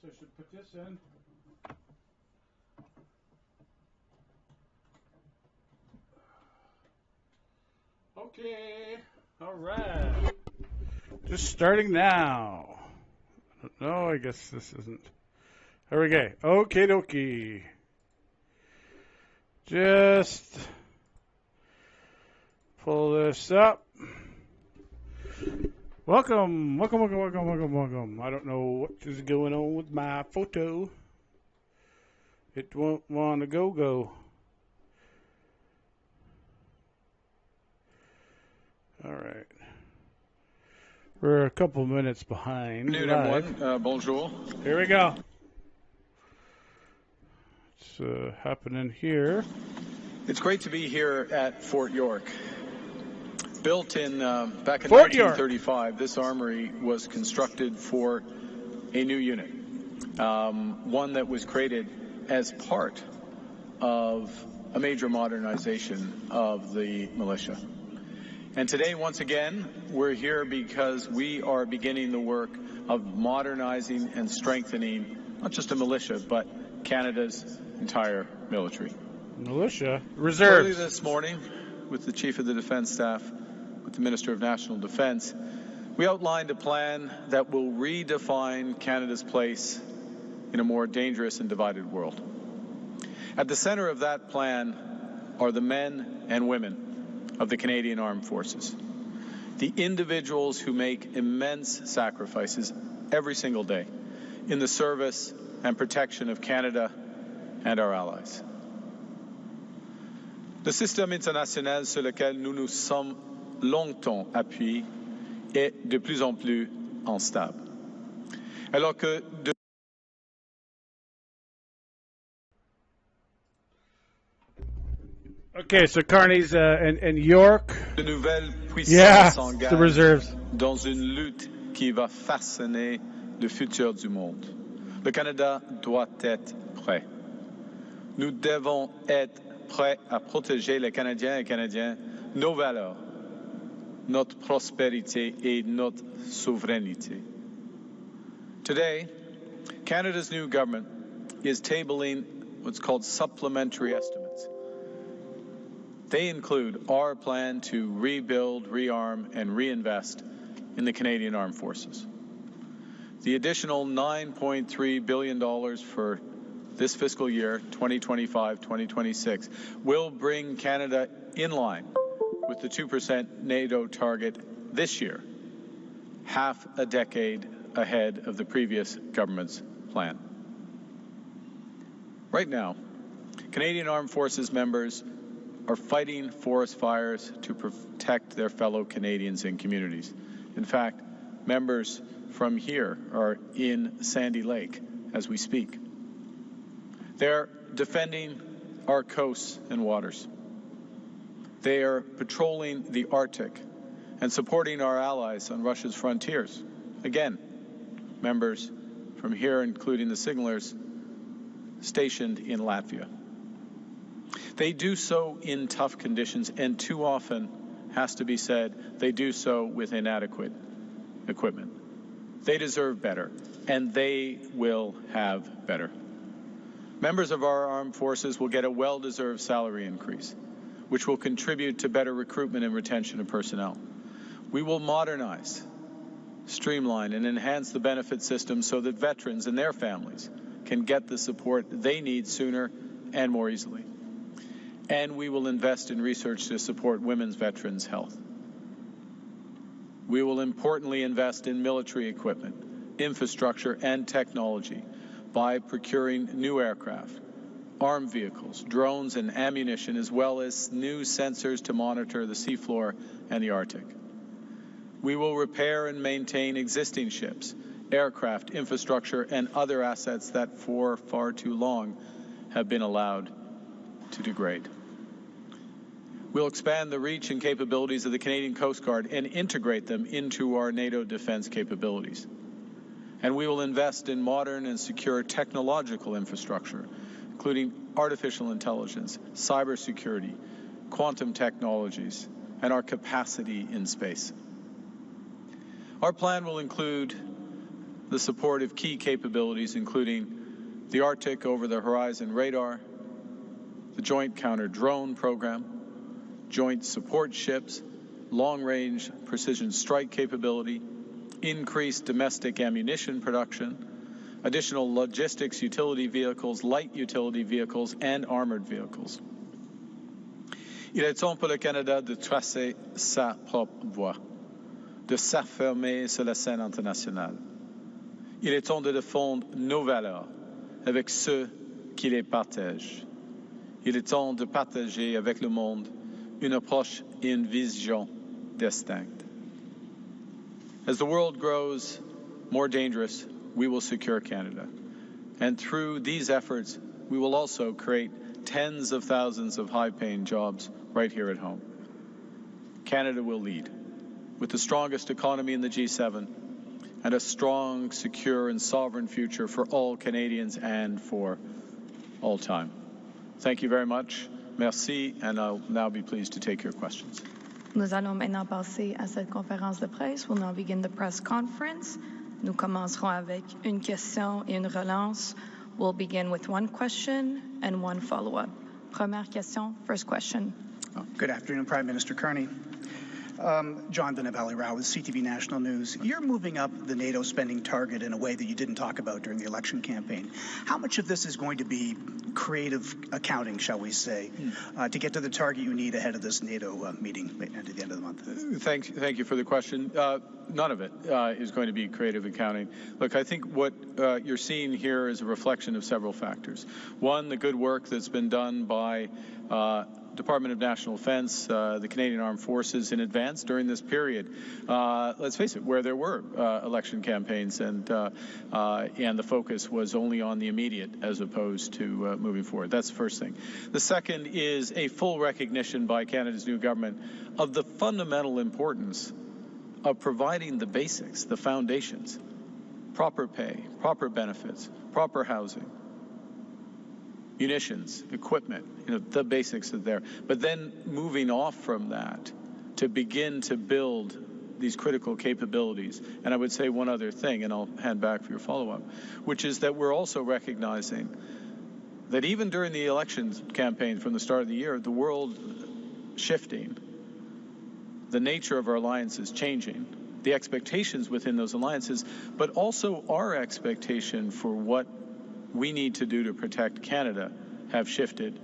I should put this in. Okay. All right. Just starting now. No, I guess this isn't. There we go. Okie dokie. Just pull this up. Welcome. I don't know what is going on with my photo. It won't want to go. All right. We're a couple minutes behind. Bonjour. Here we go. It's happening here. It's great to be here at Fort York. Built in back in Fort 1935, York. This armory was constructed for a new unit, one that was created as part of a major modernization of the militia. And today, once again, we're here because we are beginning the work of modernizing and strengthening not just a militia, but Canada's entire military. Militia? Reserves. Early this morning, with the Chief of the Defence Staff, with the Minister of National Defence, we outlined a plan that will redefine Canada's place in a more dangerous and divided world. At the center of that plan are the men and women of the Canadian Armed Forces, the individuals who make immense sacrifices every single day in the service and protection of Canada and our allies. Le système international sur lequel nous nous sommes longtemps appuyés est de plus en plus instable. Alors que Okay, so Carney's and York. de nouvelles puissances s'engagent the reserves. dans une lutte qui va façonner le futur du monde. Le Canada doit être prêt. Nous devons être prêts à protéger les Canadiens et Canadiennes, nos valeurs, notre prospérité et notre souveraineté. Today, Canada's new government is tabling what's called supplementary estimates. They include our plan to rebuild, rearm, and reinvest in the Canadian Armed Forces. The additional $9.3 billion for this fiscal year, 2025-2026, will bring Canada in line with the 2% NATO target this year, half a decade ahead of the previous government's plan. Right now, Canadian Armed Forces members are fighting forest fires to protect their fellow Canadians and communities. In fact, members from here are in Sandy Lake as we speak. They're defending our coasts and waters. They are patrolling the Arctic and supporting our allies on Russia's frontiers. Again, members from here, including the signalers stationed in Latvia. They do so in tough conditions, and too often, has to be said, they do so with inadequate equipment. They deserve better, and they will have better. Members of our armed forces will get a well-deserved salary increase, which will contribute to better recruitment and retention of personnel. We will modernize, streamline, and enhance the benefit system so that veterans and their families can get the support they need sooner and more easily. And we will invest in research to support women's veterans' health. We will importantly invest in military equipment, infrastructure, and technology by procuring new aircraft, armed vehicles, drones, and ammunition, as well as new sensors to monitor the seafloor and the Arctic. We will repair and maintain existing ships, aircraft, infrastructure, and other assets that for far too long have been allowed to degrade. We'll expand the reach and capabilities of the Canadian Coast Guard and integrate them into our NATO defense capabilities. And we will invest in modern and secure technological infrastructure, including artificial intelligence, cybersecurity, quantum technologies, and our capacity in space. Our plan will include the support of key capabilities, including the Arctic over-the-horizon radar, the Joint Counter-Drone Program, joint support ships, long-range precision strike capability, increased domestic ammunition production, additional logistics utility vehicles, light utility vehicles, and armored vehicles. Il est temps pour le Canada de tracer sa propre voie, de s'affirmer sur la scène internationale. Il est temps de défendre nos valeurs avec ceux qui les partagent. Il est temps de partager avec le monde une approche et une vision distincte. As the world grows more dangerous, we will secure Canada. And through these efforts, we will also create tens of thousands of high-paying jobs right here at home. Canada will lead with the strongest economy in the G7 and a strong, secure, and sovereign future for all Canadians and for all time. Thank you very much. Merci, and I'll now be pleased to take your questions. Nous allons maintenant passer à cette conférence de presse. We'll now begin the press conference. Nous commencerons avec une question et une relance. We'll begin with one question and one follow-up. Première question, first question. Good afternoon, Prime Minister Carney. John Vinavali Rao with CTV National News. You're moving up the NATO spending target in a way that you didn't talk about during the election campaign. How much of this is going to be creative accounting, shall we say, to get to the target you need ahead of this NATO meeting at the end of the month? Thank you for the question. None of it is going to be creative accounting. Look, I think what you're seeing here is a reflection of several factors. One, the good work that's been done by Department of National Defence, the Canadian Armed Forces in advance during this period. Let's face it, where there were election campaigns and the focus was only on the immediate as opposed to moving forward. That's the first thing. The second is a full recognition by Canada's new government of the fundamental importance of providing the basics, the foundations, proper pay, proper benefits, proper housing, munitions, equipment, the basics are there. But then moving off from that to begin to build these critical capabilities. And I would say one other thing, and I'll hand back for your follow-up, which is that we're also recognizing that even during the elections campaign from the start of the year, the world shifting, the nature of our alliances changing, the expectations within those alliances, but also our expectation for what we need to do to protect Canada have shifted.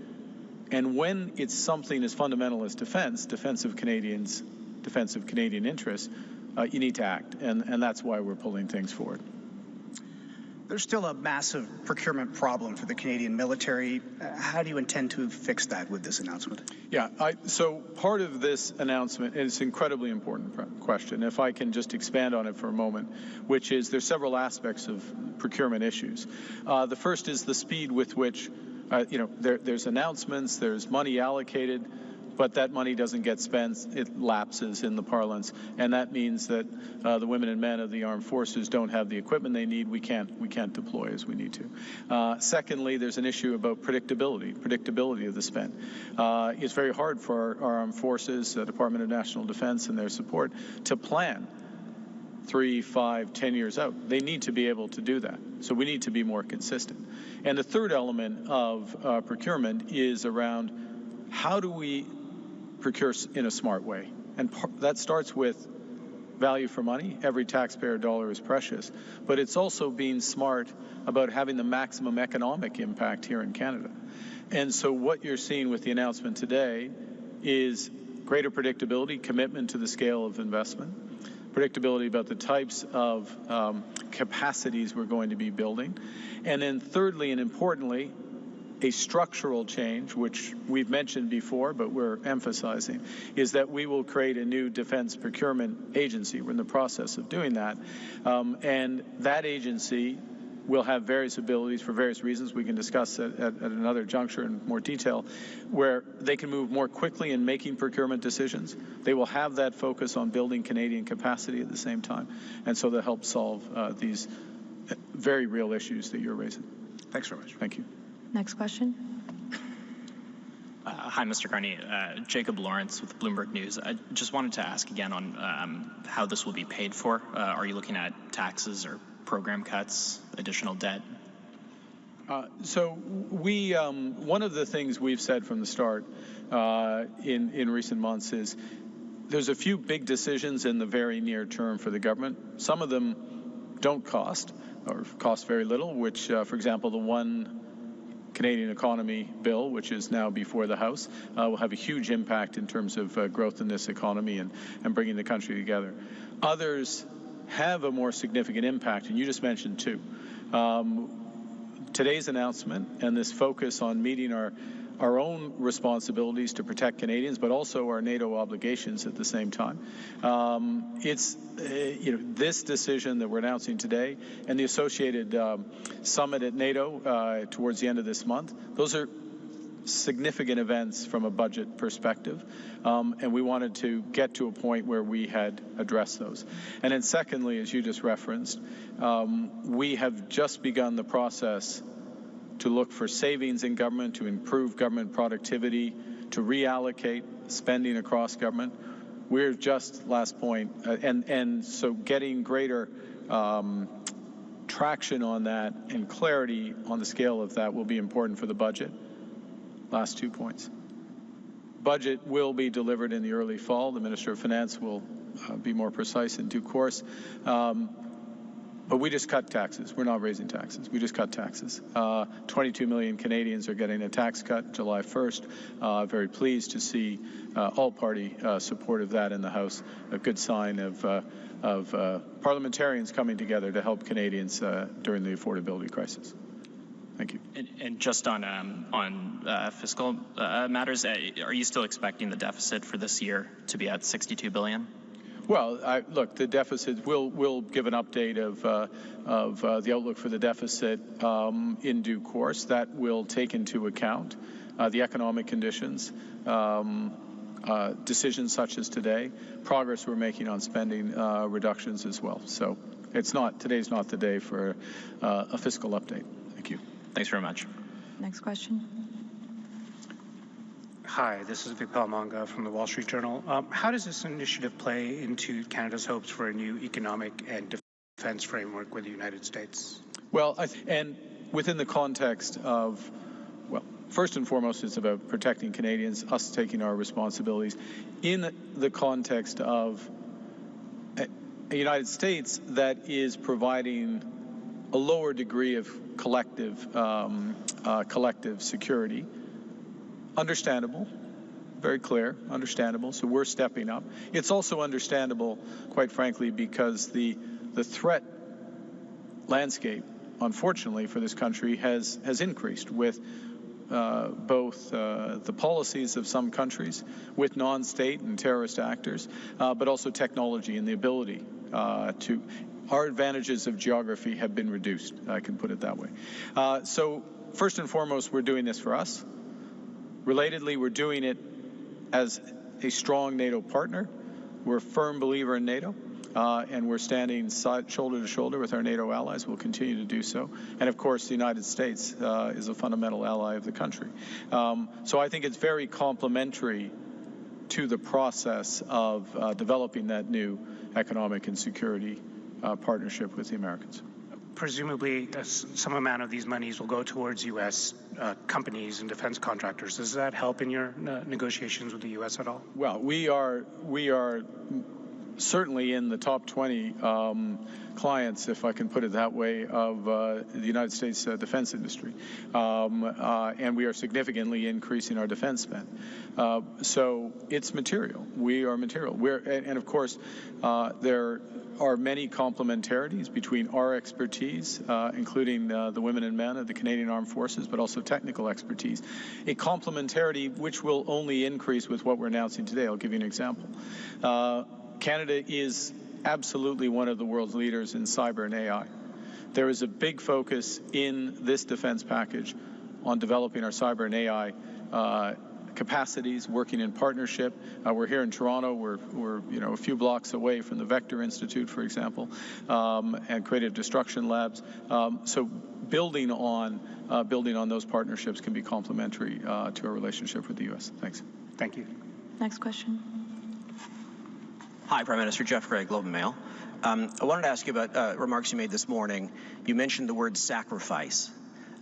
And when it's something as fundamental as defense of Canadians, defense of Canadian interests, you need to act. And that's why we're pulling things forward. There's still a massive procurement problem for the Canadian military. How do you intend to fix that with this announcement? Yeah, so part of this announcement, and it's an incredibly important question, if I can just expand on it for a moment, which is there's several aspects of procurement issues. The first is the speed with which, there's announcements, there's money allocated, but that money doesn't get spent, it lapses in the parlance, and that means that the women and men of the armed forces don't have the equipment they need. We can't deploy as we need to. Secondly, there's an issue about predictability of the spend. It's very hard for our armed forces, Department of National Defense and their support, to plan 3, 5, 10 years out. They need to be able to do that. So we need to be more consistent. And the third element of procurement is around how do we procure in a smart way. And that starts with value for money. Every taxpayer dollar is precious. But it's also being smart about having the maximum economic impact here in Canada. And so what you're seeing with the announcement today is greater predictability, commitment to the scale of investment, predictability about the types of capacities we're going to be building. And then thirdly and importantly, a structural change, which we've mentioned before, but we're emphasizing, is that we will create a new defense procurement agency. We're in the process of doing that. And that agency will have various abilities for various reasons. We can discuss it at another juncture in more detail, where they can move more quickly in making procurement decisions. They will have that focus on building Canadian capacity at the same time. And so they'll help solve these very real issues that you're raising. Thanks very much. Thank you. Next question. Hi, Mr. Carney. Jacob Lawrence with Bloomberg News. I just wanted to ask again on how this will be paid for. Are you looking at taxes or program cuts, additional debt? So we, one of the things we've said from the start in recent months is there's a few big decisions in the very near term for the government. Some of them don't cost or cost very little, which, for example, the One Canadian Economy bill, which is now before the House, will have a huge impact in terms of growth in this economy and bringing the country together. Others have a more significant impact, and you just mentioned two. Today's announcement and this focus on meeting our own responsibilities to protect Canadians, but also our NATO obligations at the same time. It's this decision that we're announcing today and the associated summit at NATO towards the end of this month. Those are significant events from a budget perspective, and we wanted to get to a point where we had addressed those. And then secondly, as you just referenced, we have just begun the process to look for savings in government, to improve government productivity, to reallocate spending across government. We're just, last point, and so getting greater traction on that and clarity on the scale of that will be important for the budget. Last 2 points. Budget will be delivered in the early fall. The Minister of Finance will be more precise in due course. But we just cut taxes. We're not raising taxes. We just cut taxes. 22 million Canadians are getting a tax cut July 1st. Very pleased to see all-party support of that in the House. A good sign of parliamentarians coming together to help Canadians during the affordability crisis. Thank you. And just on fiscal matters, are you still expecting the deficit for this year to be at $62 billion? Well, look, the deficit, we'll give an update of the outlook for the deficit in due course. That will take into account the economic conditions, decisions such as today, progress we're making on spending reductions as well. So today's not the day for a fiscal update. Thank you. Thanks very much. Next question. Hi, this is Vipal Manga from the Wall Street Journal. How does this initiative play into Canada's hopes for a new economic and defense framework with the United States? Well, and within the context of, well, first and foremost, it's about protecting Canadians, us taking our responsibilities. In the context of a United States that is providing a lower degree of collective security. Understandable, very clear, understandable. So we're stepping up. It's also understandable, quite frankly, because the threat landscape, unfortunately, for this country has increased with both the policies of some countries, with non-state and terrorist actors, but also technology and the ability to. Our advantages of geography have been reduced, I can put it that way. So first and foremost, we're doing this for us. Relatedly, we're doing it as a strong NATO partner. We're a firm believer in NATO, and we're standing shoulder to shoulder with our NATO allies. We'll continue to do so. And of course, the United States is a fundamental ally of the country. So I think it's very complementary to the process of developing that new economic and security partnership with the Americans. Presumably, some amount of these monies will go towards U.S. Companies and defense contractors. Does that help in your negotiations with the U.S. at all? Well, we are certainly in the top 20 clients, if I can put it that way, of the United States defense industry. And we are significantly increasing our defense spend. So it's material. We are material. And of course, there are many complementarities between our expertise, including the women and men of the Canadian Armed Forces, but also technical expertise. A complementarity which will only increase with what we're announcing today. I'll give you an example. Canada is absolutely one of the world's leaders in cyber and AI. There is a big focus in this defense package on developing our cyber and AI capacities, working in partnership. We're here in Toronto. We're a few blocks away from the Vector Institute, for example, and creative destruction labs. So building on those partnerships can be complementary to our relationship with the U.S. Thanks. Thank you. Next question. Hi, Prime Minister. Jeff Gray, Globe and Mail. I wanted to ask you about remarks you made this morning. You mentioned the word sacrifice.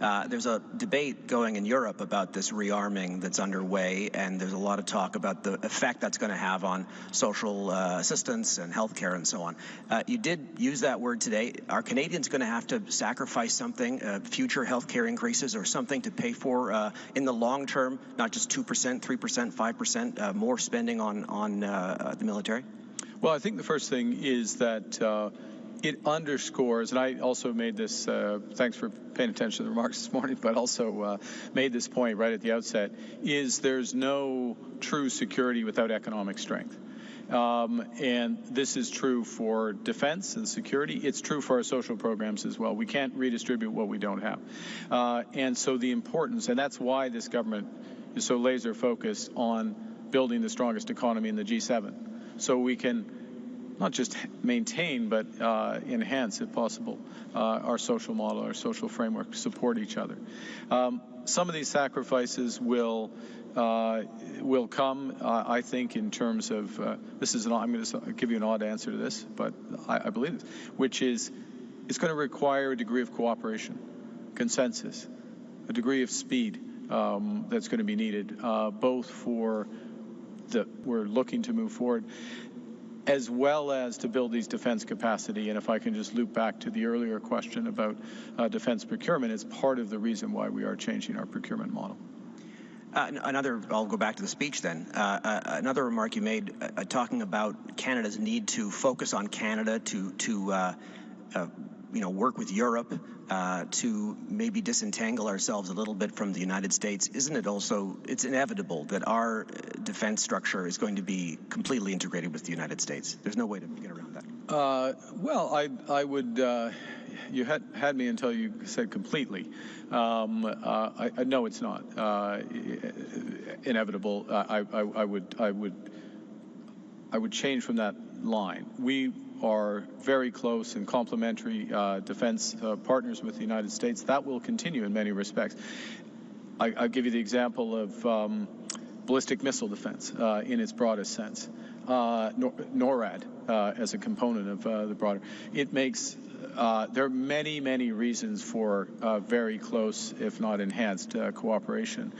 There's a debate going in Europe about this rearming that's underway, and there's a lot of talk about the effect that's going to have on social assistance and healthcare and so on. You did use that word today. Are Canadians going to have to sacrifice something, future healthcare increases or something to pay for in the long term, not just 2%, 3%, 5% more spending on the military? Well, I think the first thing is that it underscores, and I also made this, thanks for paying attention to the remarks this morning, but also made this point right at the outset, is there's no true security without economic strength. And this is true for defense and security. It's true for our social programs as well. We can't redistribute what we don't have. And so the importance, and that's why this government is so laser focused on building the strongest economy in the G7. So we can not just maintain, but enhance, if possible, our social model, our social framework, support each other. Some of these sacrifices will come, I think, in terms of, I'm going to give you an odd answer to this, but I believe it, which is it's going to require a degree of cooperation, consensus, a degree of speed that's going to be needed, both for we're looking to move forward, as well as to build these defense capacity. And if I can just loop back to the earlier question about defense procurement, it's part of the reason why we are changing our procurement model. I'll go back to the speech then. Another remark you made talking about Canada's need to focus on Canada, to work with Europe, to maybe disentangle ourselves a little bit from the United States. Isn't it also, it's inevitable that our defense structure is going to be completely integrated with the United States? There's no way to get around that. Well, I would, you had me until you said completely. No, it's not inevitable. I would change from that line. We are very close and complementary defense partners with the United States. That will continue in many respects. I'll give you the example of ballistic missile defense in its broadest sense. NORAD as a component of the broader. It makes, there are many, many reasons for very close, if not enhanced, cooperation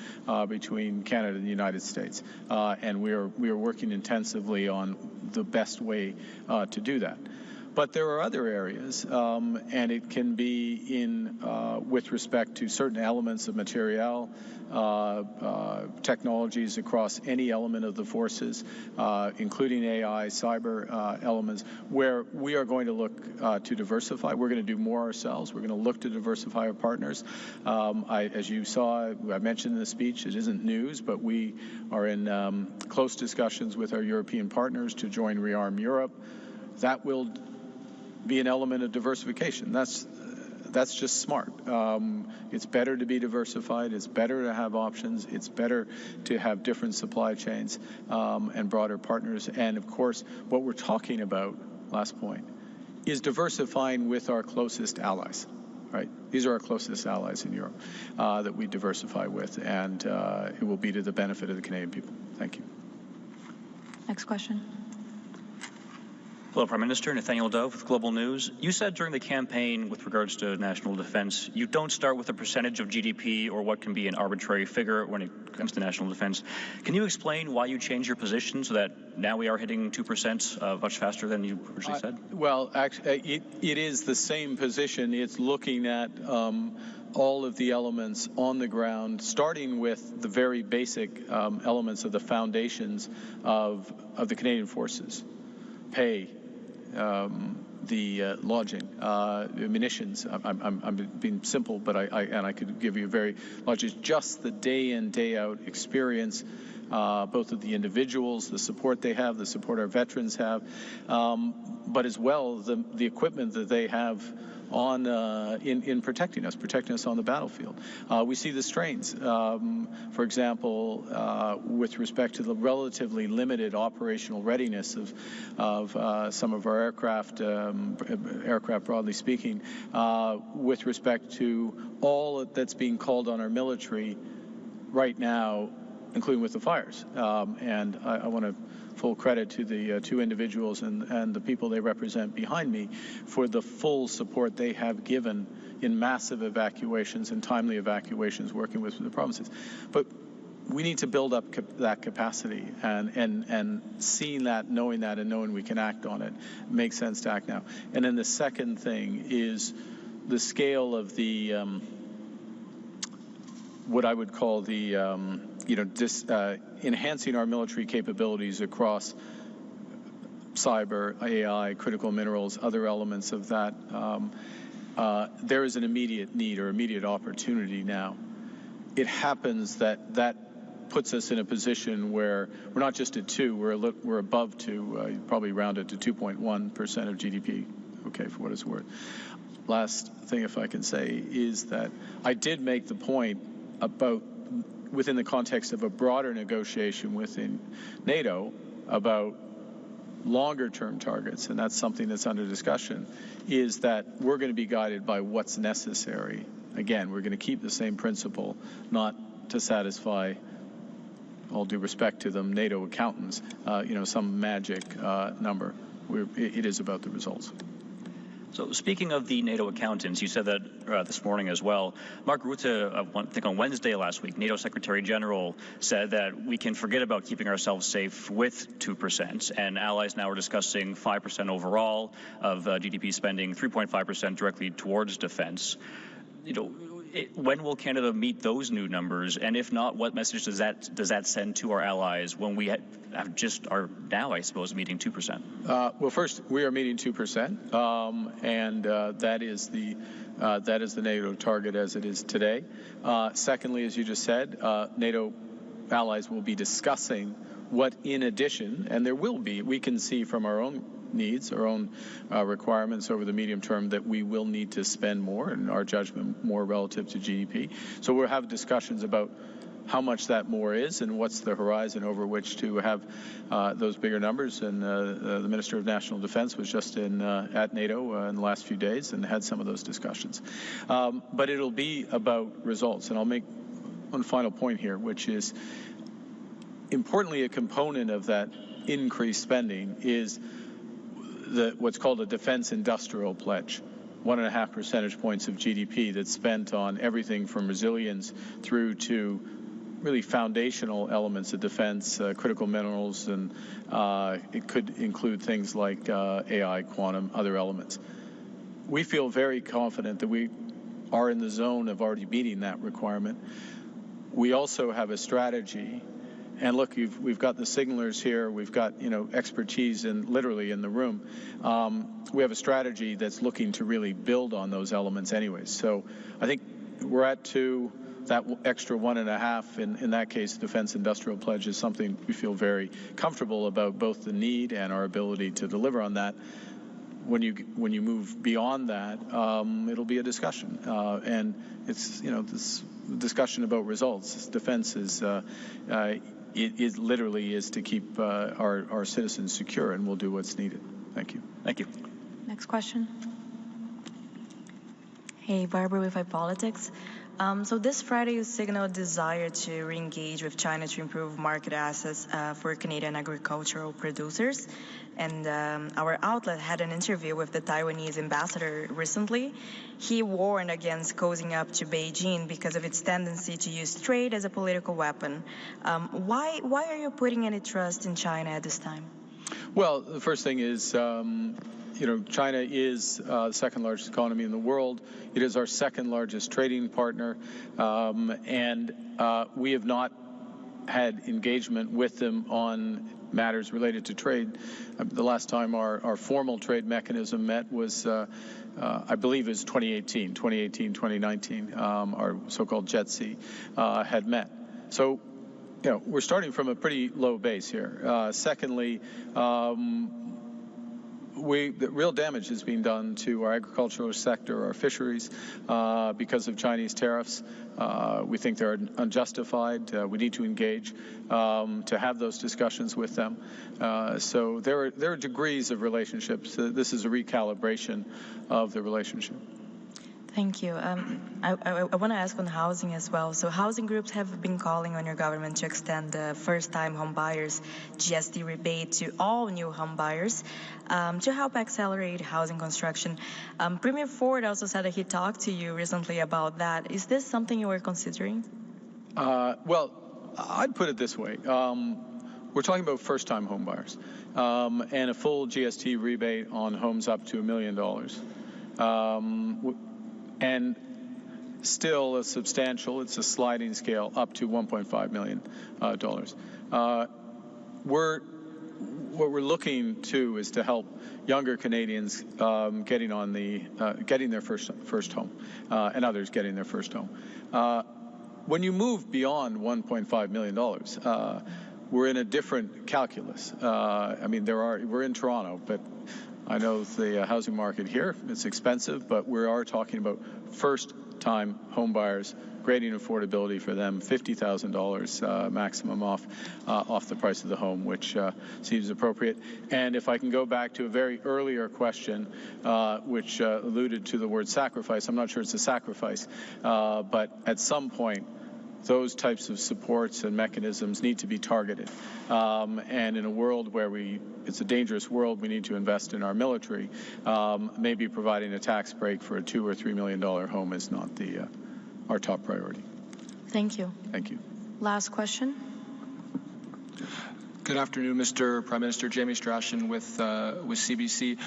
between Canada and the United States. And we are working intensively on the best way to do that. But there are other areas, and it can be with respect to certain elements of materiel, technologies across any element of the forces, including AI, cyber elements, where we are going to look to diversify. We're going to do more ourselves. We're going to look to diversify our partners. As you saw, I mentioned in the speech, it isn't news, but we are in close discussions with our European partners to join Rearm Europe. That will be an element of diversification. That's just smart. It's better to be diversified. It's better to have options. It's better to have different supply chains and broader partners. And of course, what we're talking about, last point, is diversifying with our closest allies. Right? These are our closest allies in Europe that we diversify with, and it will be to the benefit of the Canadian people. Thank you. Next question. Hello, Prime Minister. Nathaniel Dove with Global News. You said during the campaign with regards to national defense, you don't start with a percentage of GDP or what can be an arbitrary figure when it comes to national defense. Can you explain why you changed your position so that now we are hitting 2% much faster than you originally said? Well, actually, it is the same position. It's looking at all of the elements on the ground, starting with the very basic elements of the foundations of the Canadian forces. Pay, the lodging, munitions. I'm being simple, but I could give you very large, just the day in, day out experience, both of the individuals, the support they have, the support our veterans have, but as well the equipment that they have on in protecting us on the battlefield. We see the strains, for example, with respect to the relatively limited operational readiness of some of our aircraft broadly speaking, with respect to all that's being called on our military right now, including with the fires. And I want to full credit to the two individuals and the people they represent behind me for the full support they have given in massive evacuations and timely evacuations, working with the provinces. But we need to build up that capacity, and seeing that, knowing that, and knowing we can act on it makes sense to act now. And then the second thing is the scale of the what I would call the enhancing our military capabilities across cyber, AI, critical minerals, other elements of that. There is an immediate need or immediate opportunity now. It happens that puts us in a position where we're not just at 2, we're above 2, probably rounded to 2.1% of GDP, okay, for what it's worth. Last thing, if I can say, is that I did make the point about, within the context of a broader negotiation within NATO, about longer-term targets, and that's something that's under discussion, is that we're going to be guided by what's necessary. Again, we're going to keep the same principle, not to satisfy, all due respect to them, NATO accountants, some magic number. It is about the results. So speaking of the NATO accountants, you said that this morning as well. Mark Rutte, I think on Wednesday last week, NATO Secretary General said that we can forget about keeping ourselves safe with 2%, and allies now are discussing 5% overall of GDP spending, 3.5% directly towards defense. When will Canada meet those new numbers? And if not, what message does that send to our allies when we are now, I suppose, meeting 2%? Well, first, we are meeting 2%, and that is the NATO target as it is today. Secondly, as you just said, NATO allies will be discussing what, in addition, and there will be, we can see from our own needs, our own requirements over the medium term, that we will need to spend more, in our judgment, more relative to GDP. So we'll have discussions about how much that more is and what's the horizon over which to have those bigger numbers. And the Minister of National Defense was just at NATO in the last few days and had some of those discussions. But it'll be about results. And I'll make one final point here, which is, importantly, a component of that increased spending is what's called a defense industrial pledge, 1.5 percentage points of GDP that's spent on everything from resilience through to really foundational elements of defense, critical minerals, and it could include things like AI, quantum, other elements. We feel very confident that we are in the zone of already meeting that requirement. We also have a strategy. And look, we've got the signalers here. We've got expertise literally in the room. We have a strategy that's looking to really build on those elements anyways. So I think we're at 2. That extra 1.5, in that case, defense industrial pledge, is something we feel very comfortable about, both the need and our ability to deliver on that. When you move beyond that, it'll be a discussion, and it's this discussion about results. Defense is. It literally is to keep our citizens secure, and we'll do what's needed. Thank you. Thank you. Next question. Hey, Barbara with iPolitics. So this Friday, you signaled a desire to re-engage with China to improve market access for Canadian agricultural producers. And our outlet had an interview with the Taiwanese ambassador recently. He warned against cozying up to Beijing because of its tendency to use trade as a political weapon. Why are you putting any trust in China at this time? Well, the first thing is, China is the second largest economy in the world. It is our second largest trading partner, and we have not had engagement with them on matters related to trade. The last time our formal trade mechanism met was, I believe, it was 2018, 2019. Our so-called JETSI had met. So, we're starting from a pretty low base here. Secondly, the real damage is being done to our agricultural sector, our fisheries, because of Chinese tariffs. We think they're unjustified. We need to engage to have those discussions with them. So there are degrees of relationships. This is a recalibration of the relationship. Thank you. I want to ask on housing as well. So housing groups have been calling on your government to extend the first-time home buyers GST rebate to all new home buyers to help accelerate housing construction. Premier Ford also said that he talked to you recently about that. Is this something you were considering? Well, I'd put it this way. We're talking about first-time home buyers and a full GST rebate on homes up to $1 million. And still it's a sliding scale up to $1.5 million. What we're looking to is to help younger Canadians getting their first home and others getting their first home. When you move beyond $1.5 million, we're in a different calculus. We're in Toronto, but I know the housing market here, it's expensive, but we are talking about first-time home buyers, grading affordability for them, $50,000 maximum off the price of the home, which seems appropriate. And if I can go back to a very earlier question, which alluded to the word sacrifice, I'm not sure it's a sacrifice, but at some point, those types of supports and mechanisms need to be targeted. And in a world where it's a dangerous world, we need to invest in our military. Maybe providing a tax break for a $2 or $3 million home is not our top priority. Thank you. Thank you. Last question. Good afternoon, Mr. Prime Minister. Jamie Strachan with CBC.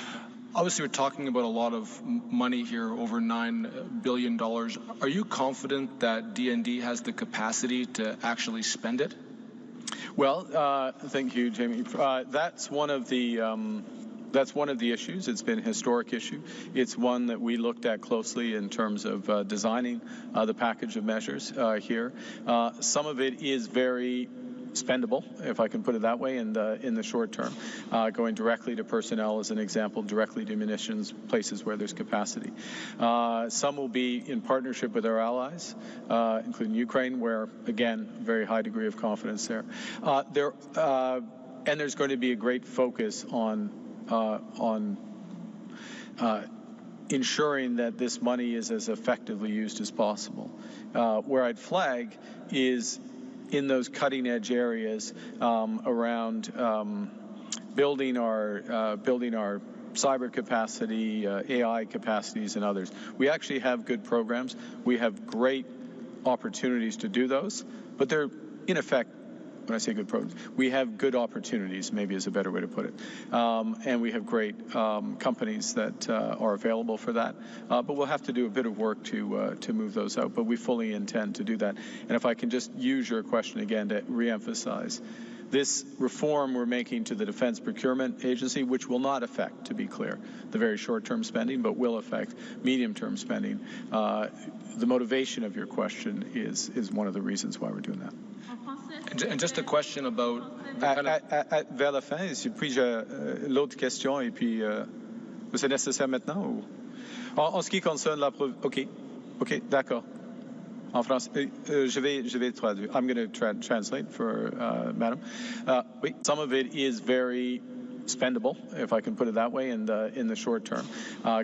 Obviously, we're talking about a lot of money here, over $9 billion. Are you confident that DND has the capacity to actually spend it? Well, thank you, Jamie. That's one of the issues. It's been a historic issue. It's one that we looked at closely in terms of designing the package of measures here. Some of it is very spendable, if I can put it that way, in the short term, going directly to personnel as an example, directly to munitions, places where there's capacity. Some will be in partnership with our allies, including Ukraine, where, again, very high degree of confidence there. And there's going to be a great focus on ensuring that this money is as effectively used as possible. Where I'd flag is in those cutting-edge areas around building our cyber capacity, AI capacities, and others. We actually have good programs. We have great opportunities to do those, but they're, in effect, when I say good programs, we have good opportunities, maybe is a better way to put it. And we have great companies that are available for that. But we'll have to do a bit of work to move those out. But we fully intend to do that. And if I can just use your question again to reemphasize, this reform we're making to the Defense Procurement Agency, which will not affect, to be clear, the very short-term spending, but will affect medium-term spending. The motivation of your question is one of the reasons why we're doing that. And just a question about... Vers la fin, puis l'autre question, et puis c'est nécessaire maintenant ou... En ce qui concerne la... OK, d'accord. En français, je vais traduire. I'm going to translate for Madam. Oui, some of it is very spendable, if I can put it that way, in the short term,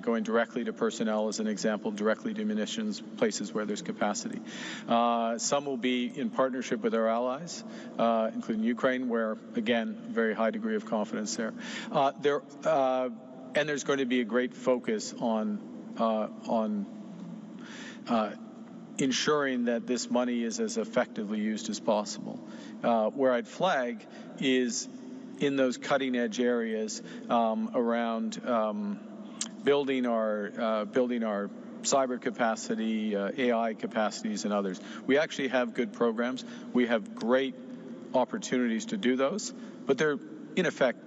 going directly to personnel as an example, directly to munitions, places where there's capacity. Some will be in partnership with our allies, including Ukraine, where, again, very high degree of confidence there. And there's going to be a great focus on ensuring that this money is as effectively used as possible. Where I'd flag is in those cutting-edge areas around building our cyber capacity, AI capacities, and others. We actually have good programs. We have great opportunities to do those, but they're, in effect,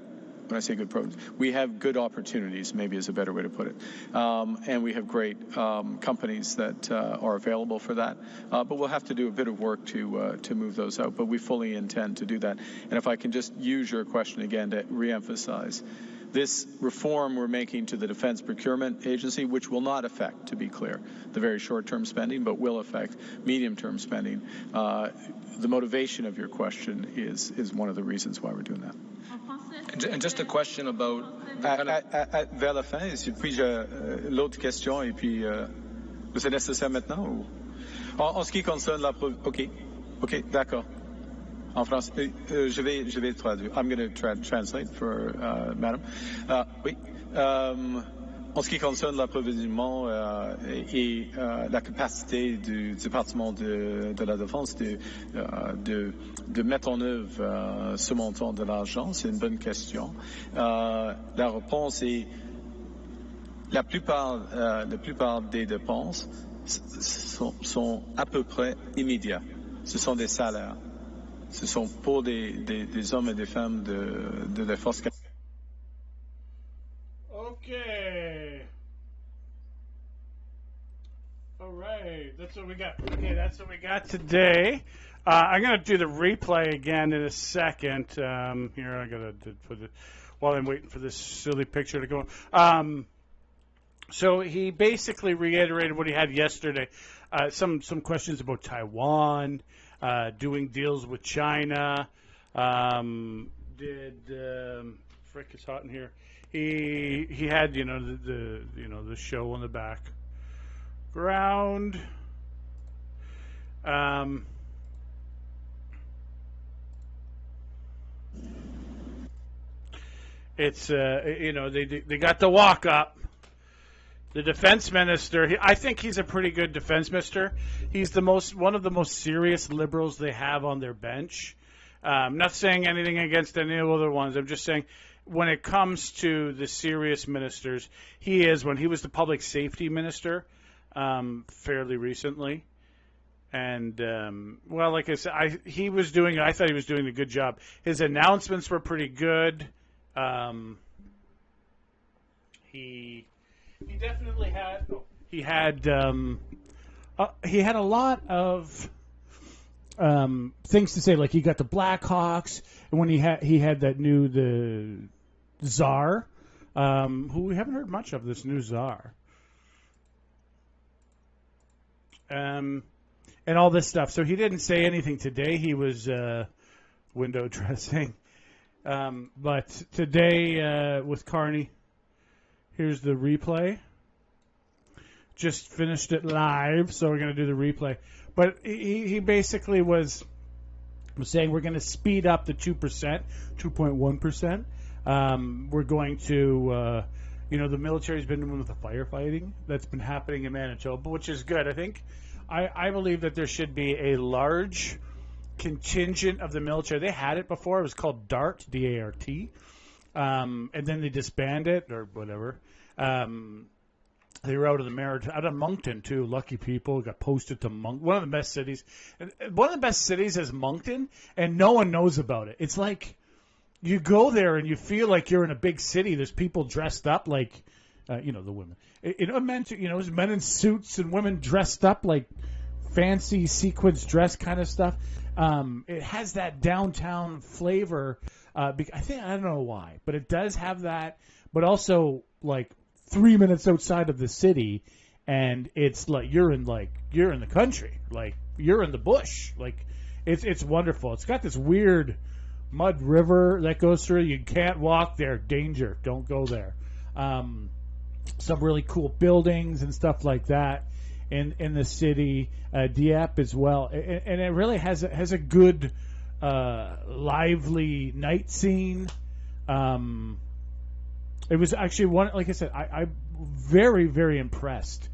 when I say good programs, we have good opportunities, maybe is a better way to put it. And we have great companies that are available for that. But we'll have to do a bit of work to move those out. But we fully intend to do that. And if I can just use your question again to reemphasize, this reform we're making to the Defense Procurement Agency, which will not affect, to be clear, the very short-term spending, but will affect medium-term spending. The motivation of your question is one of the reasons why we're doing that. And just a question about... Vers la fin, puis l'autre question, et puis C'est nécessaire maintenant ou... En ce qui concerne la... OK, d'accord. En français, je vais traduire. I'm going to translate for Madam. Oui. En ce qui concerne l'approvisionnement et la capacité du département de la Défense de mettre en œuvre ce montant de l'argent, c'est une bonne question. La réponse est la plupart des dépenses sont à peu près immédiats. Ce sont des salaires. Ce sont pour des hommes et des femmes de la force. Okay. All right. That's what we got. Okay, that's what we got today. I'm going to do the replay again in a second. Here, I got to put it while I'm waiting for this silly picture to go. So he basically reiterated what he had yesterday. Some questions about Taiwan, doing deals with China. Frick, it's hot in here. He had the show on the background. It's they got the walk up. The defense minister, I think he's a pretty good defense minister. He's one of the most serious liberals they have on their bench. I'm not saying anything against any of the other ones. I'm just saying when it comes to the serious ministers, he is. When he was the public safety minister fairly recently. And, well, like I said, I thought he was doing a good job. His announcements were pretty good. He definitely had. He had a lot of things to say. Like he got the Blackhawks, and when he had the czar, who we haven't heard much of. This new czar, and all this stuff. So he didn't say anything today. He was window dressing, but today with Carney. Here's the replay. Just finished it live, so we're going to do the replay. But he basically was saying we're going to speed up the 2%, 2.1%. We're going to, the military's been doing with the firefighting that's been happening in Manitoba, which is good. I believe that there should be a large contingent of the military. They had it before. It was called DART, D-A-R-T. And then they disbanded it or whatever. They were out of Moncton too. Lucky people got posted to Moncton. One of the best cities. One of the best cities is Moncton, and no one knows about it. It's like you go there and you feel like you're in a big city. There's people dressed up like, the women. Men in suits and women dressed up like fancy sequins dress kind of stuff. It has that downtown flavor. I don't know why, but it does have that. But also, like 3 minutes outside of the city, and it's like you're in the country, like you're in the bush. Like it's wonderful. It's got this weird mud river that goes through. You can't walk there. Danger. Don't go there. Some really cool buildings and stuff like that in the city. Dieppe as well, and it really has a good. Lively night scene. It was actually one, like I said, I'm very, very impressed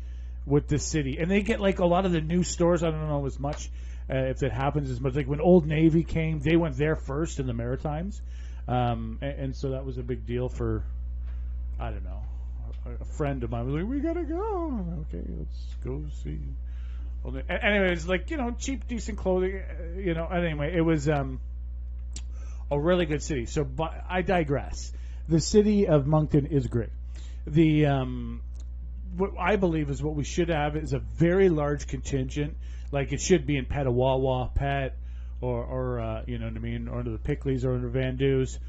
with this city. And they get like a lot of the new stores. I don't know as much if it happens as much. Like when Old Navy came, they went there first in the Maritimes. And so that was a big deal for, I don't know, a friend of mine was like, we got to go. Okay, let's go see. Anyways, like, cheap, decent clothing, anyway, it was a really good city. So, but I digress. The city of Moncton is great. What I believe is what we should have is a very large contingent, like it should be in Petawawa, Pet, or you know what I mean, or under the Pickleys or under Van Duys.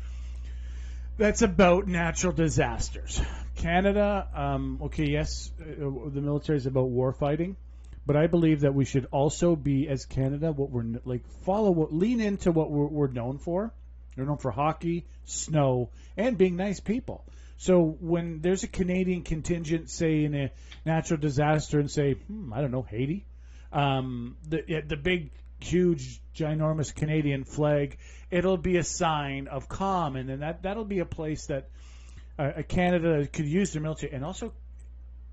That's about natural disasters. Canada, yes, the military is about war fighting. But I believe that we should also be, as Canada, lean into what we're known for. We're known for hockey, snow, and being nice people. So when there's a Canadian contingent, say in a natural disaster, and say, I don't know, Haiti, the big, huge, ginormous Canadian flag, it'll be a sign of calm, and then that'll be a place that Canada could use their military, and also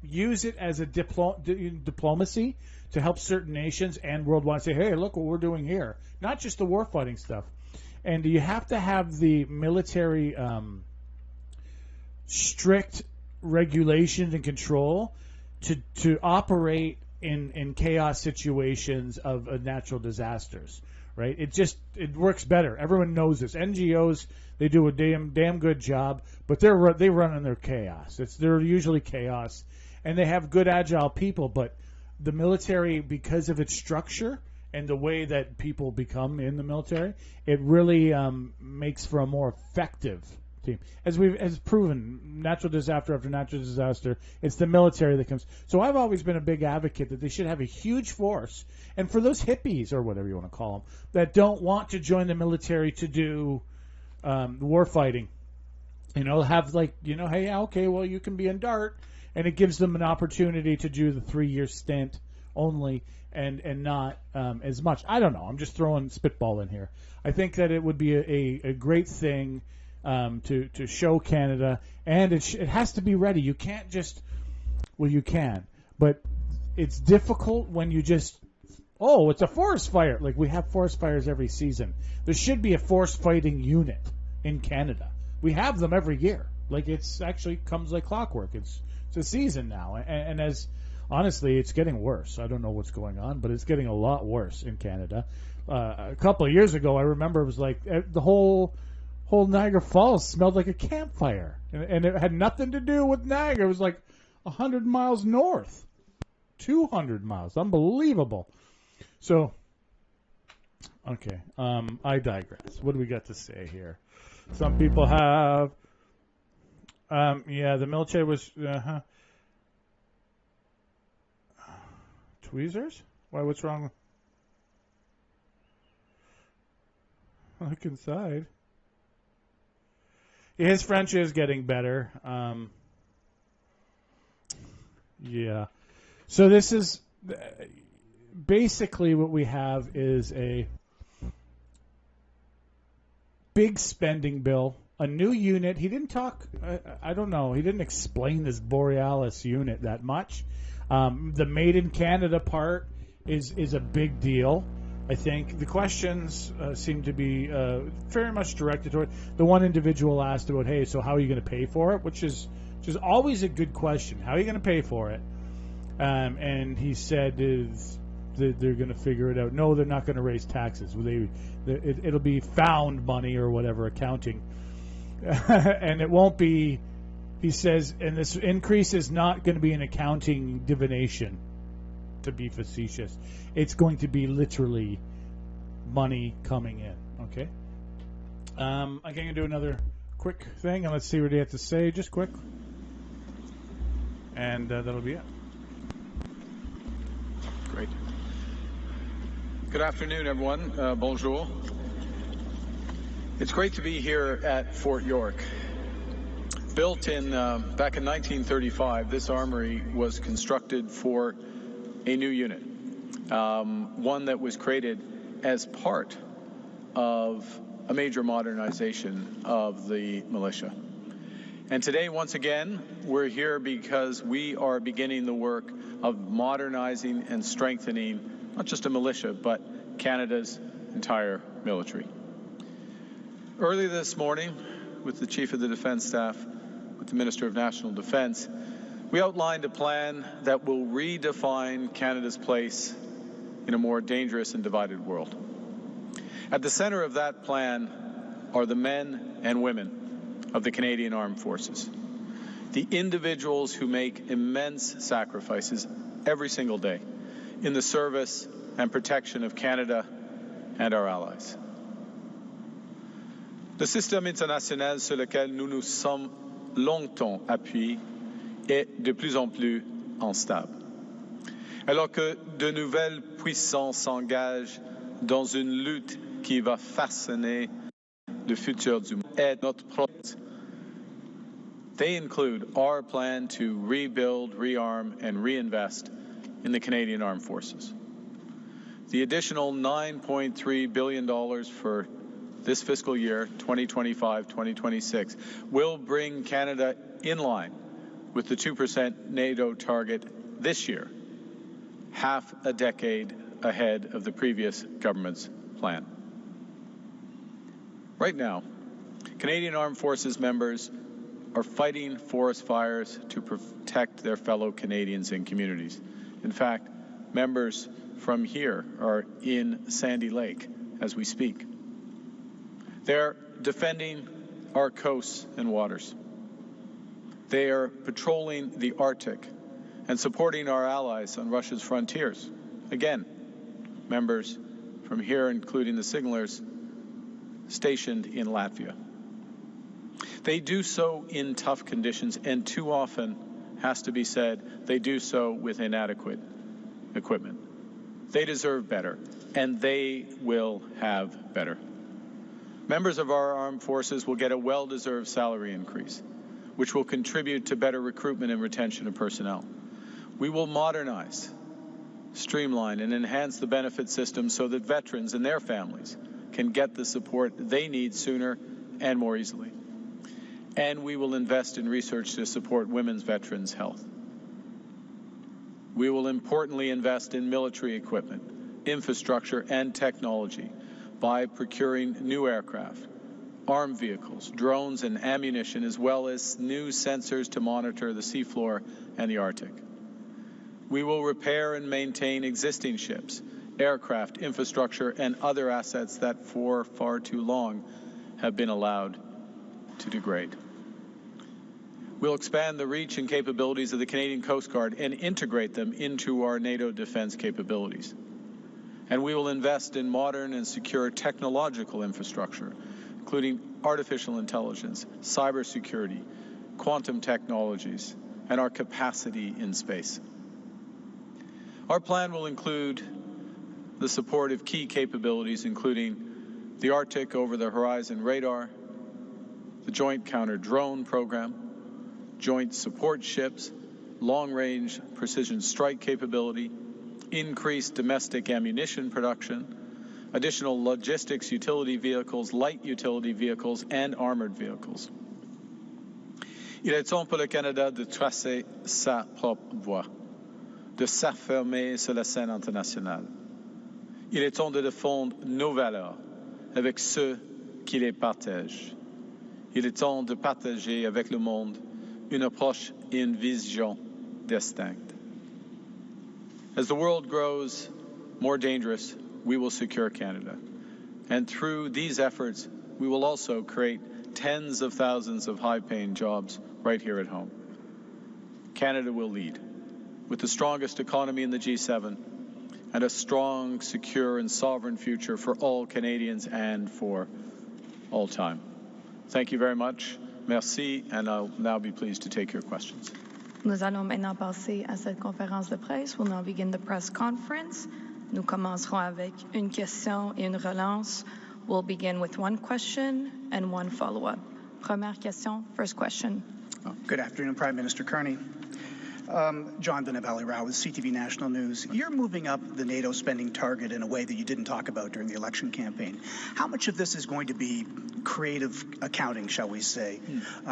use it as a diplomacy to help certain nations and worldwide say, hey, look what we're doing here. Not just the warfighting stuff. And you have to have the military strict regulations and control to operate in chaos situations of natural disasters, right? It works better. Everyone knows this. NGOs, they do a damn good job, but they run in their chaos. They're usually chaos, and they have good agile people. But the military, because of its structure and the way that people become in the military, it really makes for a more effective team. As proven, natural disaster after natural disaster, it's the military that comes. So I've always been a big advocate that they should have a huge force. And for those hippies, or whatever you want to call them, that don't want to join the military to do war fighting, have hey, okay, well, you can be in DART, and it gives them an opportunity to do the 3-year stint only and not as much. I don't know. I'm just throwing spitball in here. I think that it would be a great thing to show Canada, and it has to be ready. You can't just, well, you can, but it's difficult when you just, it's a forest fire. Like, we have forest fires every season. There should be a forest fighting unit in Canada. We have them every year. Like, it's actually comes like clockwork. It's a season now, and as honestly, it's getting worse. I don't know what's going on, but it's getting a lot worse in Canada. A couple of years ago, I remember it was like the whole Niagara Falls smelled like a campfire, and it had nothing to do with Niagara. It was like 100 miles north, 200 miles. Unbelievable. So, okay, I digress. What do we got to say here? Some people have, the military was, tweezers? Why, what's wrong? Look inside. His French is getting better. So this is basically what we have is a big spending bill, a new unit. He didn't talk, I don't know, he didn't explain this Borealis unit that much. The Made in Canada part is a big deal. I think the questions seem to be very much directed toward the one individual asked about, hey, so how are you going to pay for it? Which is always a good question. How are you going to pay for it? And he said they're going to figure it out. No, they're not going to raise taxes. It'll be found money or whatever, accounting. And it won't be, he says, and this increase is not going to be an accounting divination, to be facetious. It's going to be literally money coming in. Okay. I'm going to do another quick thing, and let's see what they have to say. Just quick. And that'll be it. Great. Good afternoon, everyone. Bonjour. It's great to be here at Fort York. Built in back in 1935, this armory was constructed for a new unit, one that was created as part of a major modernization of the militia. And today, once again, we're here because we are beginning the work of modernizing and strengthening not just a militia, but Canada's entire military. Early this morning, with the Chief of the Defence Staff, with the Minister of National Defence, we outlined a plan that will redefine Canada's place in a more dangerous and divided world. At the center of that plan are the men and women of the Canadian Armed Forces, the individuals who make immense sacrifices every single day in the service and protection of Canada and our allies. Le système international sur lequel nous nous sommes longtemps appuyés est de plus en plus instable. Alors que de nouvelles puissances s'engagent dans une lutte qui va façonner le futur du monde, et notre projet They include our plan to rebuild, rearm, and reinvest in the Canadian Armed Forces. The additional $9.3 billion for this fiscal year, 2025-2026, will bring Canada in line with the 2% NATO target this year, half a decade ahead of the previous government's plan. Right now, Canadian Armed Forces members are fighting forest fires to protect their fellow Canadians and communities. In fact, members from here are in Sandy Lake as we speak. They're defending our coasts and waters. They are patrolling the Arctic and supporting our allies on Russia's frontiers. Again, members from here, including the signalers stationed in Latvia. They do so in tough conditions, and too often, has to be said, they do so with inadequate equipment. They deserve better, and they will have better. Members of our armed forces will get a well-deserved salary increase, which will contribute to better recruitment and retention of personnel. We will modernize, streamline, and enhance the benefit system so that veterans and their families can get the support they need sooner and more easily. And we will invest in research to support women's veterans' health. We will importantly invest in military equipment, infrastructure, and technology by procuring new aircraft, armed vehicles, drones, and ammunition, as well as new sensors to monitor the seafloor and the Arctic. We will repair and maintain existing ships, aircraft, infrastructure, and other assets that for far too long have been allowed to degrade. We'll expand the reach and capabilities of the Canadian Coast Guard and integrate them into our NATO defense capabilities. And we will invest in modern and secure technological infrastructure, including artificial intelligence, cybersecurity, quantum technologies, and our capacity in space. Our plan will include the support of key capabilities, including the Arctic over-the-horizon radar, the Joint Counter-Drone Program, joint support ships, long-range precision strike capability, increased domestic ammunition production, additional logistics utility vehicles, light utility vehicles, and armored vehicles. Il est temps pour le Canada de tracer sa propre voie, de s'affirmer sur la scène internationale. Il est temps de défendre nos valeurs avec ceux qui les partagent. Il est temps de partager avec le monde une approche et une vision distincte. As the world grows more dangerous, we will secure Canada. And through these efforts, we will also create tens of thousands of high-paying jobs right here at home. Canada will lead, with the strongest economy in the G7 and a strong, secure, and sovereign future for all Canadians and for all time. Thank you very much. Merci, and I'll now be pleased to take your questions. Nous allons maintenant passer à cette conférence de presse. We'll now begin the press conference. Nous commencerons avec une question et une relance. We'll begin with one question and one follow-up. Première question, first question. Good afternoon, Prime Minister Carney. John Valley Rao with CTV National News. You're moving up the NATO spending target in a way that you didn't talk about during the election campaign. How much of this is going to be creative accounting, shall we say,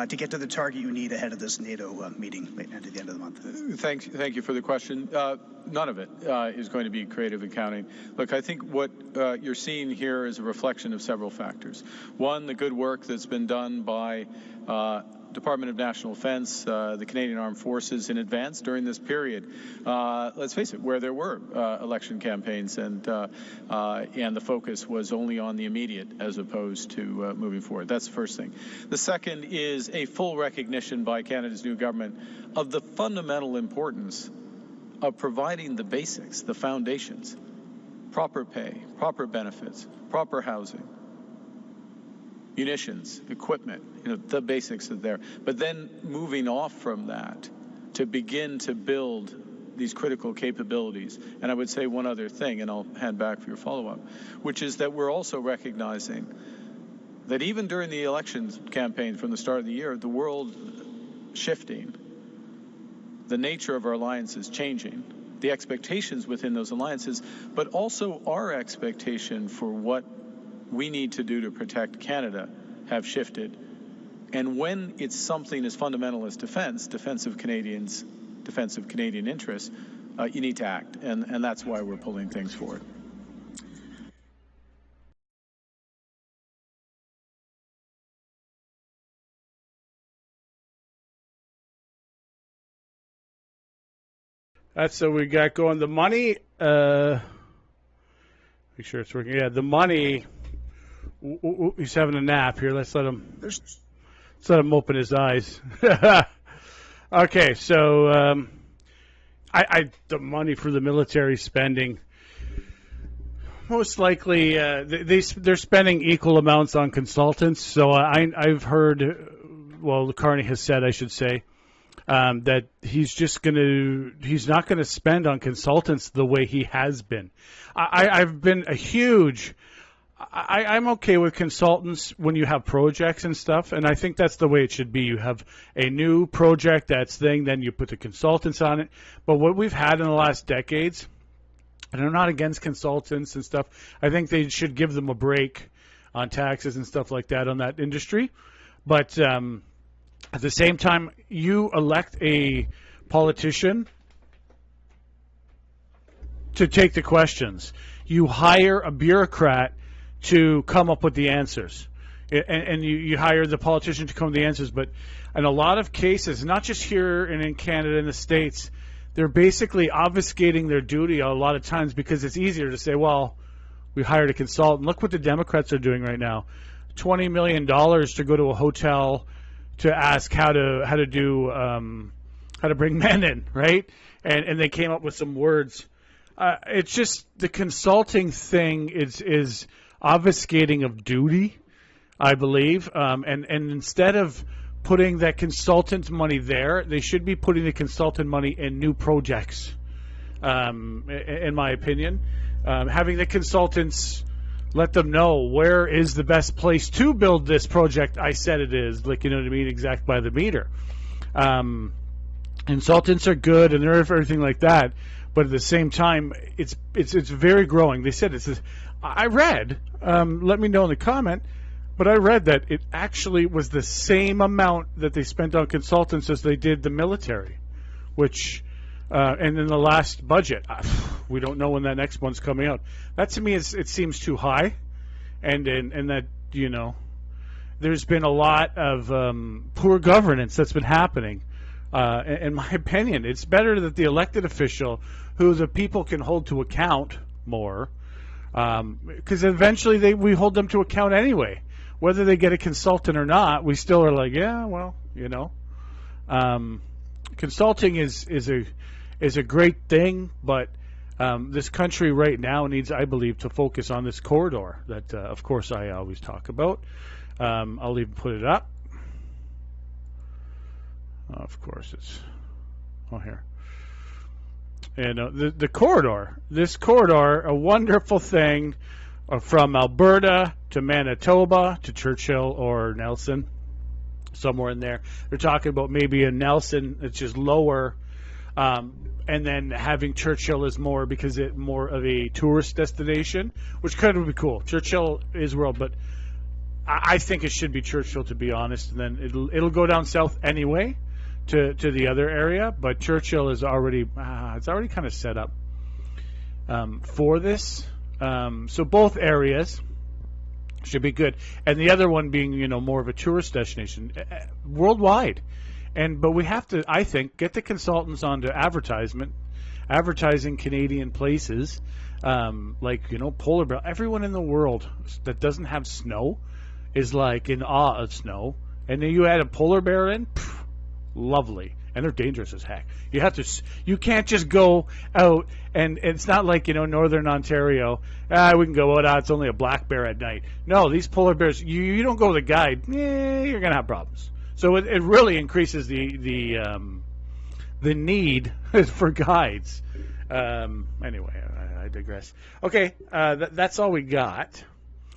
to get to the target you need ahead of this NATO meeting at the end of the month? Thank you for the question. None of it is going to be creative accounting. Look, I think what you're seeing here is a reflection of several factors. One, the good work that's been done by Department of National Defense, the Canadian Armed Forces in advance during this period. Let's face it, where there were election campaigns and the focus was only on the immediate as opposed to moving forward. That's the first thing. The second is a full recognition by Canada's new government of the fundamental importance of providing the basics, the foundations, proper pay, proper benefits, proper housing, munitions, equipment, the basics are there. But then moving off from that to begin to build these critical capabilities. And I would say one other thing, and I'll hand back for your follow-up, which is that we're also recognizing that even during the elections campaign from the start of the year, the world shifting. The nature of our alliance is changing. The expectations within those alliances, but also our expectation for what we need to do to protect Canada have shifted. And when it's something as fundamental as defense of Canadians, defense of Canadian interests, you need to act. And that's why we're pulling things forward. That's what we got going. The money, make sure it's working. Yeah, the money. He's having a nap here. Let's let him open his eyes. Okay, so the money for the military spending. Most likely, they're spending equal amounts on consultants. So I've heard, well, Carney has said, I should say, that he's not gonna spend on consultants the way he has been. I've been a huge. I'm okay with consultants when you have projects and stuff, and I think that's the way it should be. You have a new project that's thing, then you put the consultants on it. But what we've had in the last decades, and I'm not against consultants and stuff, I think they should give them a break on taxes and stuff like that on that industry. But at the same time, you elect a politician to take the questions. You hire a bureaucrat to come up with the answers. And you hire the politician to come up with the answers. But in a lot of cases, not just here and in Canada and the States, they're basically obfuscating their duty a lot of times because it's easier to say, well, we hired a consultant. Look what the Democrats are doing right now. $20 million to go to a hotel to ask how to bring men in, right? And they came up with some words. It's just the consulting thing is obfuscating of duty, I believe. And instead of putting that consultant money there, they should be putting the consultant money in new projects, in my opinion. Having the consultants let them know where is the best place to build this project I said it is, like, you know what I mean, exact by the meter. Consultants are good and they're everything like that, but at the same time, it's very growing. They said I read, let me know in the comment, but I read that it actually was the same amount that they spent on consultants as they did the military, which, and in the last budget, we don't know when that next one's coming out. That to me it seems too high, and that, you know, there's been a lot of poor governance that's been happening. In my opinion, it's better that the elected official, who the people can hold to account more, because eventually we hold them to account anyway. Whether they get a consultant or not, we still are like, yeah, well, you know. Consulting is a great thing, but this country right now needs, I believe, to focus on this corridor that, of course, I always talk about. I'll even put it up. Of course, it's here. And the corridor, this corridor, a wonderful thing from Alberta to Manitoba to Churchill or Nelson, somewhere in there. They're talking about maybe a Nelson, it's just lower, and then having Churchill is more because it's more of a tourist destination, which kind of would be cool. Churchill is world, but I think it should be Churchill, to be honest. And then it'll go down south anyway to the other area, but Churchill is already it's already kind of set up for this. So both areas should be good, and the other one being, you know, more of a tourist destination worldwide. But we have to, I think, get the consultants onto advertising Canadian places, like, you know, polar bear. Everyone in the world that doesn't have snow is like in awe of snow, and then you add a polar bear in, lovely. And they're dangerous as heck. You can't just go out, and it's not like, you know, Northern Ontario, we can go out, it's only a black bear at night. No, these polar bears, you don't go with a guide, you're going to have problems. So it really increases the need for guides. Anyway, I digress. Okay, that's all we got.